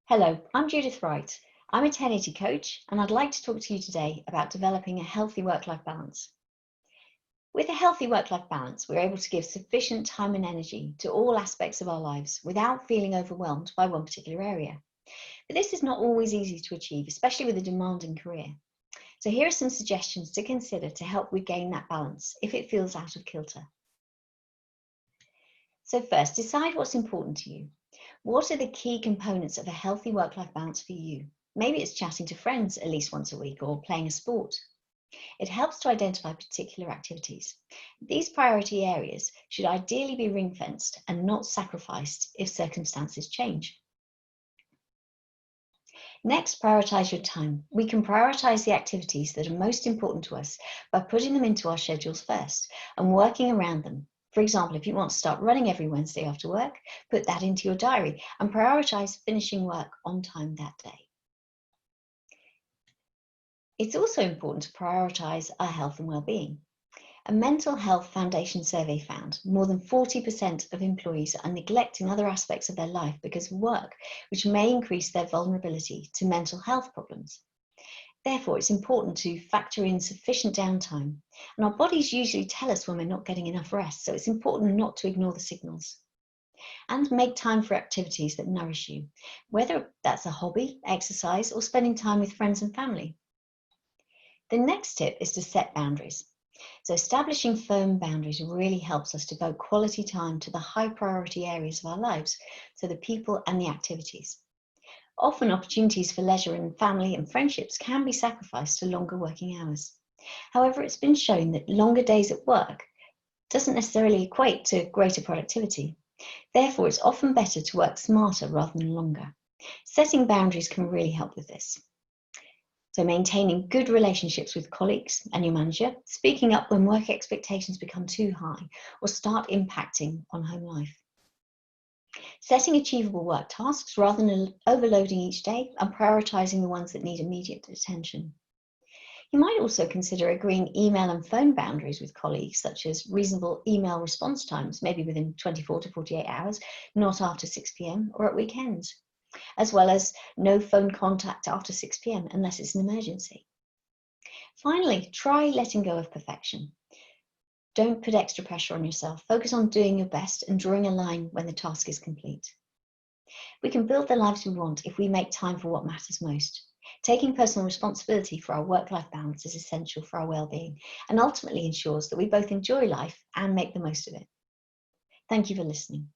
Hello, I'm Judith Wright. I'm a 1080 coach, and I'd like to talk to you today about developing a healthy work-life balance. With a healthy work-life balance, we're able to give sufficient time and energy to all aspects of our lives without feeling overwhelmed by one particular area. But this is not always easy to achieve, especially with a demanding career. So here are some suggestions to consider to help regain that balance if it feels out of kilter. So first, decide what's important to you. What are the key components of a healthy work-life balance for you? Maybe it's chatting to friends at least once a week or playing a sport. It helps to identify particular activities. These priority areas should ideally be ring-fenced and not sacrificed if circumstances change. Next, prioritize your time. We can prioritize the activities that are most important to us by putting them into our schedules first and working around them. For example, if you want to start running every Wednesday after work, put that into your diary and prioritize finishing work on time that day. It's also important to prioritize our health and well-being. A mental health foundation survey found more than 40% of employees are neglecting other aspects of their life because of work, which may increase their vulnerability to mental health problems. Therefore, it's important to factor in sufficient downtime. And our bodies usually tell us when we're not getting enough rest, so it's important not to ignore the signals. And make time for activities that nourish you, whether that's a hobby, exercise, or spending time with friends and family. The next tip is to set boundaries. So establishing firm boundaries really helps us devote quality time to the high priority areas of our lives, so the people and the activities. Often opportunities for leisure and family and friendships can be sacrificed to longer working hours. However, it's been shown that longer days at work doesn't necessarily equate to greater productivity. Therefore, it's often better to work smarter rather than longer. Setting boundaries can really help with this. So maintaining good relationships with colleagues and your manager, speaking up when work expectations become too high or start impacting on home life. Setting achievable work tasks rather than overloading each day and prioritizing the ones that need immediate attention. You might also consider agreeing email and phone boundaries with colleagues, such as reasonable email response times, maybe within 24 to 48 hours, not after 6 p.m. or at weekends, as well as no phone contact after 6 p.m. unless it's an emergency. Finally, try letting go of perfection. Don't put extra pressure on yourself. Focus on doing your best and drawing a line when the task is complete. We can build the lives we want if we make time for what matters most. Taking personal responsibility for our work-life balance is essential for our well-being and ultimately ensures that we both enjoy life and make the most of it. Thank you for listening.